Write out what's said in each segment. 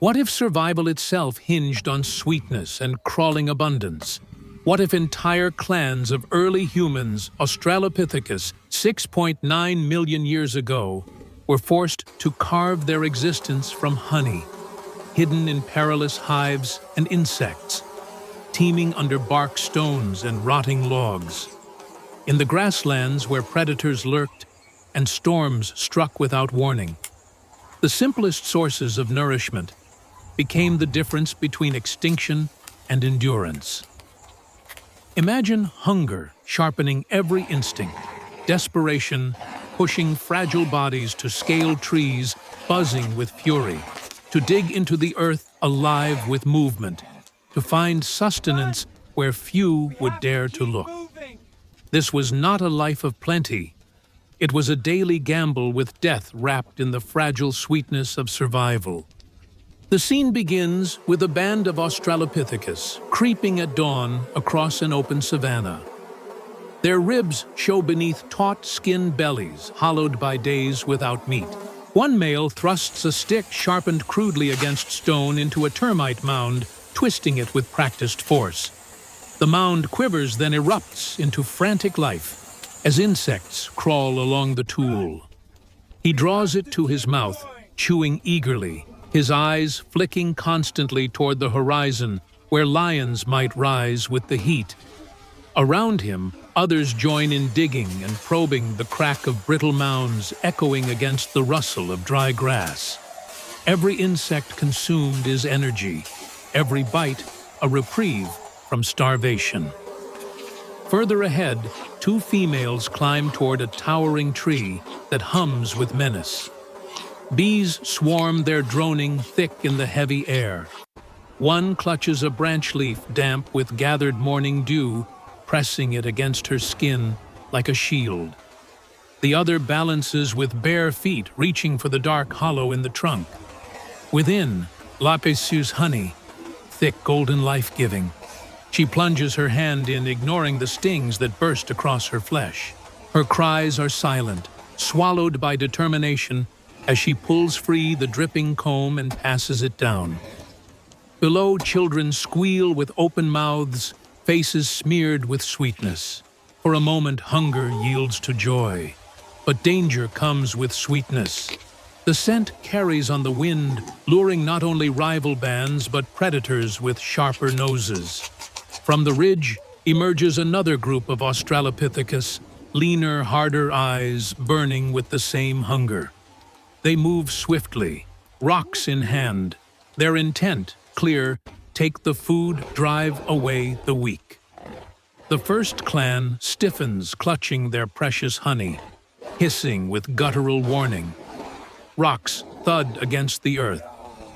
What if survival itself hinged on sweetness and crawling abundance? What if entire clans of early humans, Australopithecus, 6.9 million years ago, were forced to carve their existence from honey, hidden in perilous hives and insects, teeming under bark stones and rotting logs? In the grasslands where predators lurked and storms struck without warning, the simplest sources of nourishment became the difference between extinction and endurance. Imagine hunger sharpening every instinct, desperation pushing fragile bodies to scale trees, buzzing with fury, to dig into the earth alive with movement, to find sustenance where few would dare to look. This was not a life of plenty. It was a daily gamble with death wrapped in the fragile sweetness of survival. The scene begins with a band of Australopithecus creeping at dawn across an open savanna. Their ribs show beneath taut skin bellies, hollowed by days without meat. One male thrusts a stick sharpened crudely against stone into a termite mound, twisting it with practiced force. The mound quivers, then erupts into frantic life as insects crawl along the tool. He draws it to his mouth, chewing eagerly, his eyes flicking constantly toward the horizon where lions might rise with the heat. Around him, others join in digging and probing the crack of brittle mounds echoing against the rustle of dry grass. Every insect consumed is energy, every bite a reprieve from starvation. Further ahead, two females climb toward a towering tree that hums with menace. Bees swarm their droning thick in the heavy air. One clutches a branch leaf damp with gathered morning dew, pressing it against her skin like a shield. The other balances with bare feet, reaching for the dark hollow in the trunk. Within, Lapisu's honey, thick golden life-giving. She plunges her hand in, ignoring the stings that burst across her flesh. Her cries are silent, swallowed by determination, as she pulls free the dripping comb and passes it down. Below, children squeal with open mouths, faces smeared with sweetness. For a moment, hunger yields to joy, but danger comes with sweetness. The scent carries on the wind, luring not only rival bands but predators with sharper noses. From the ridge emerges another group of Australopithecus, leaner, harder eyes burning with the same hunger. They move swiftly, rocks in hand, their intent clear: take the food, drive away the weak. The first clan stiffens, clutching their precious honey, hissing with guttural warning. Rocks thud against the earth,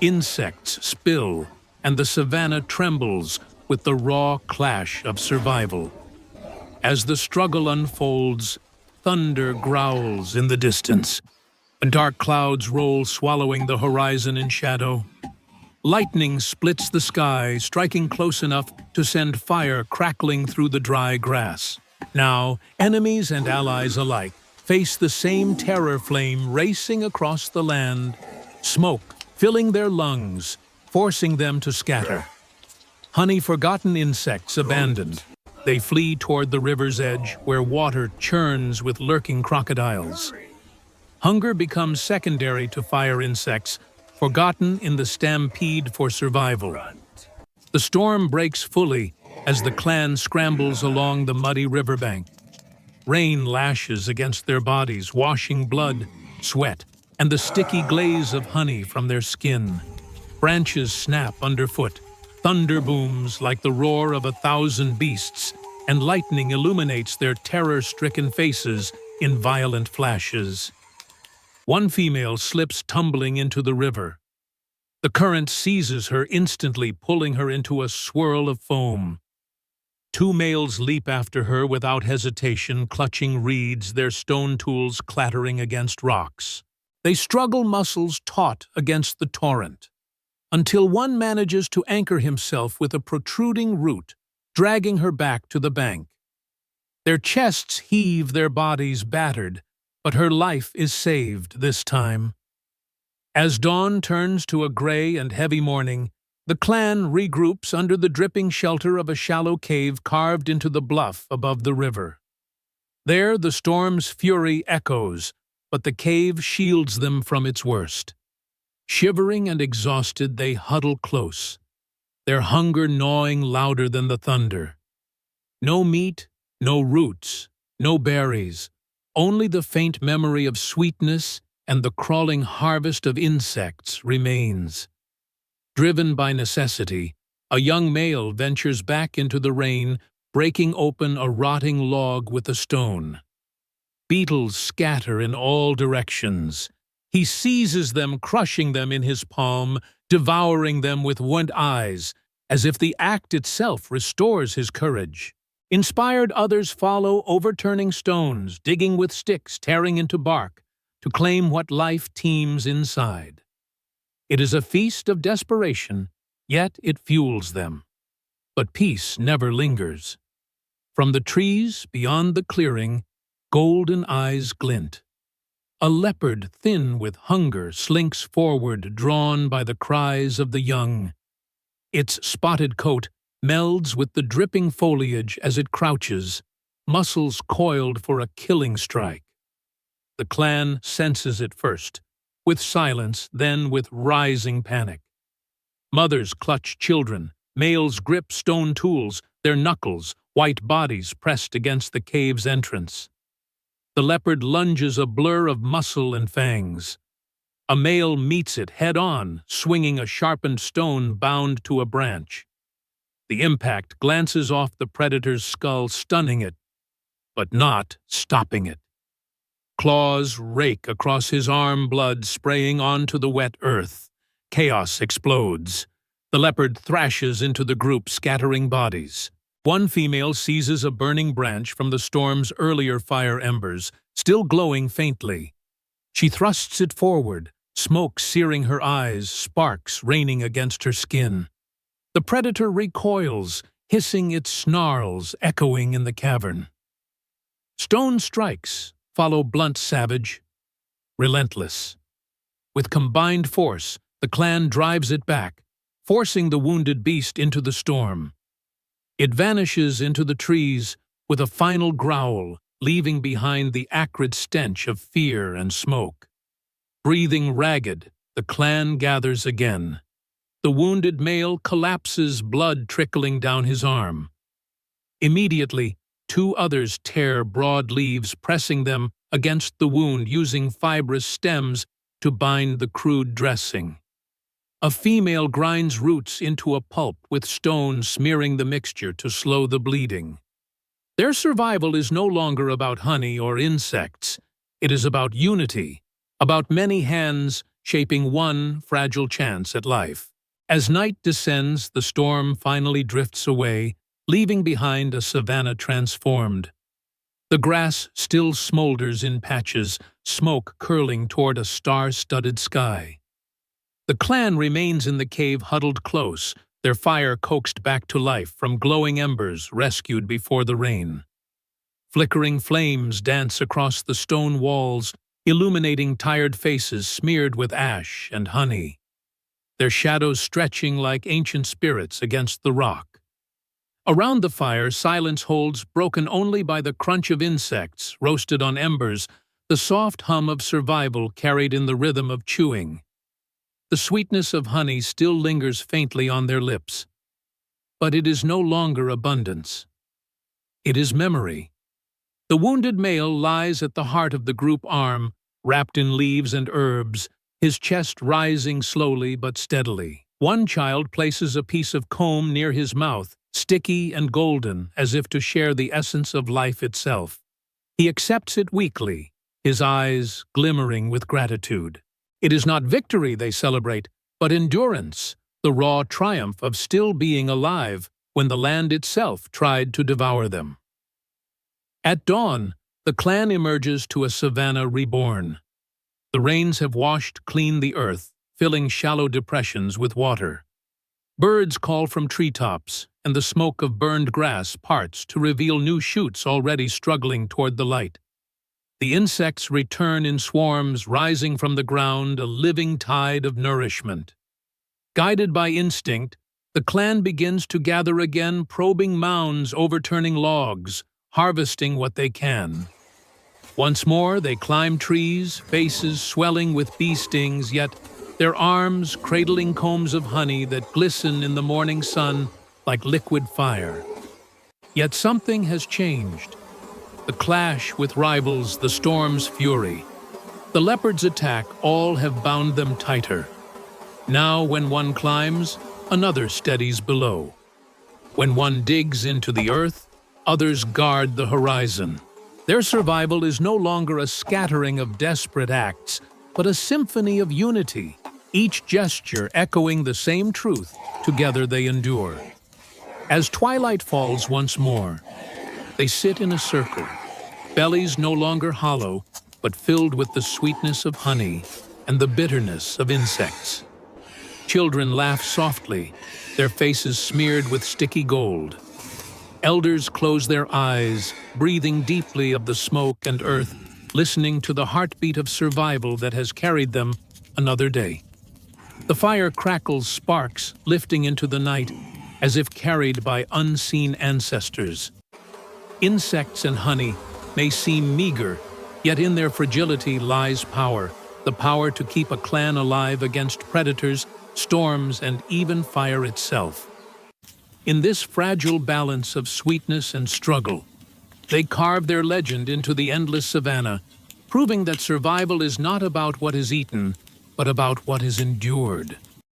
insects spill, and the savanna trembles with the raw clash of survival. As the struggle unfolds, thunder growls in the distance, and dark clouds roll, swallowing the horizon in shadow. Lightning splits the sky, striking close enough to send fire crackling through the dry grass. Now, enemies and allies alike face the same terror flame racing across the land, smoke filling their lungs, forcing them to scatter. Honey-forgotten insects abandoned, they flee toward the river's edge where water churns with lurking crocodiles. Hunger becomes secondary to fire insects, forgotten in the stampede for survival. The storm breaks fully as the clan scrambles along the muddy riverbank. Rain lashes against their bodies, washing blood, sweat, and the sticky glaze of honey from their skin. Branches snap underfoot, thunder booms like the roar of 1,000 beasts, and lightning illuminates their terror-stricken faces in violent flashes. One female slips tumbling into the river. The current seizes her, instantly pulling her into a swirl of foam. Two males leap after her without hesitation, clutching reeds, their stone tools clattering against rocks. They struggle, muscles taut against the torrent, until one manages to anchor himself with a protruding root, dragging her back to the bank. Their chests heave, their bodies battered, but her life is saved this time. As dawn turns to a gray and heavy morning, the clan regroups under the dripping shelter of a shallow cave carved into the bluff above the river. There the storm's fury echoes, but the cave shields them from its worst. Shivering and exhausted, they huddle close, their hunger gnawing louder than the thunder. No meat, no roots, no berries, only the faint memory of sweetness and the crawling harvest of insects remains. Driven by necessity, a young male ventures back into the rain, breaking open a rotting log with a stone. Beetles scatter in all directions. He seizes them, crushing them in his palm, devouring them with wide eyes, as if the act itself restores his courage. Inspired, others follow, overturning stones, digging with sticks, tearing into bark, to claim what life teems inside. It is a feast of desperation, yet it fuels them. But peace never lingers. From the trees beyond the clearing, golden eyes glint. A leopard thin with hunger slinks forward, drawn by the cries of the young. Its spotted coat melds with the dripping foliage as it crouches, muscles coiled for a killing strike. The clan senses it first, with silence, then with rising panic. Mothers clutch children, males grip stone tools, their knuckles, white bodies pressed against the cave's entrance. The leopard lunges, a blur of muscle and fangs. A male meets it head-on, swinging a sharpened stone bound to a branch. The impact glances off the predator's skull, stunning it, but not stopping it. Claws rake across his arm, blood spraying onto the wet earth. Chaos explodes. The leopard thrashes into the group, scattering bodies. One female seizes a burning branch from the storm's earlier fire embers, still glowing faintly. She thrusts it forward, smoke searing her eyes, sparks raining against her skin. The predator recoils, hissing its snarls echoing in the cavern. Stone strikes follow blunt, savage, relentless. With combined force, the clan drives it back, forcing the wounded beast into the storm. It vanishes into the trees with a final growl, leaving behind the acrid stench of fear and smoke. Breathing ragged, the clan gathers again. The wounded male collapses, blood trickling down his arm. Immediately, two others tear broad leaves, pressing them against the wound, using fibrous stems to bind the crude dressing. A female grinds roots into a pulp with stone, smearing the mixture to slow the bleeding. Their survival is no longer about honey or insects. It is about unity, about many hands shaping one fragile chance at life. As night descends, the storm finally drifts away, leaving behind a savanna transformed. The grass still smolders in patches, smoke curling toward a star-studded sky. The clan remains in the cave, huddled close, their fire coaxed back to life from glowing embers rescued before the rain. Flickering flames dance across the stone walls, illuminating tired faces smeared with ash and honey, their shadows stretching like ancient spirits against the rock. Around the fire, silence holds, broken only by the crunch of insects roasted on embers, the soft hum of survival carried in the rhythm of chewing. The sweetness of honey still lingers faintly on their lips. But it is no longer abundance. It is memory. The wounded male lies at the heart of the group arm, wrapped in leaves and herbs, his chest rising slowly but steadily. One child places a piece of comb near his mouth, sticky and golden, as if to share the essence of life itself. He accepts it weakly, his eyes glimmering with gratitude. It is not victory they celebrate, but endurance, the raw triumph of still being alive when the land itself tried to devour them. At dawn, the clan emerges to a savanna reborn. The rains have washed clean the earth, filling shallow depressions with water. Birds call from treetops, and the smoke of burned grass parts to reveal new shoots already struggling toward the light. The insects return in swarms, rising from the ground, a living tide of nourishment. Guided by instinct, the clan begins to gather again, probing mounds, overturning logs, harvesting what they can. Once more, they climb trees, faces swelling with bee stings, yet their arms cradling combs of honey that glisten in the morning sun like liquid fire. Yet something has changed. The clash with rivals, the storm's fury. The leopard's attack, all have bound them tighter. Now, when one climbs, another steadies below. When one digs into the earth, others guard the horizon. Their survival is no longer a scattering of desperate acts, but a symphony of unity, each gesture echoing the same truth. Together they endure. As twilight falls once more, they sit in a circle, bellies no longer hollow, but filled with the sweetness of honey and the bitterness of insects. Children laugh softly, their faces smeared with sticky gold. Elders close their eyes, breathing deeply of the smoke and earth, listening to the heartbeat of survival that has carried them another day. The fire crackles sparks, lifting into the night, as if carried by unseen ancestors. Insects and honey may seem meager, yet in their fragility lies power, the power to keep a clan alive against predators, storms, and even fire itself. In this fragile balance of sweetness and struggle, they carve their legend into the endless savanna, proving that survival is not about what is eaten, but about what is endured.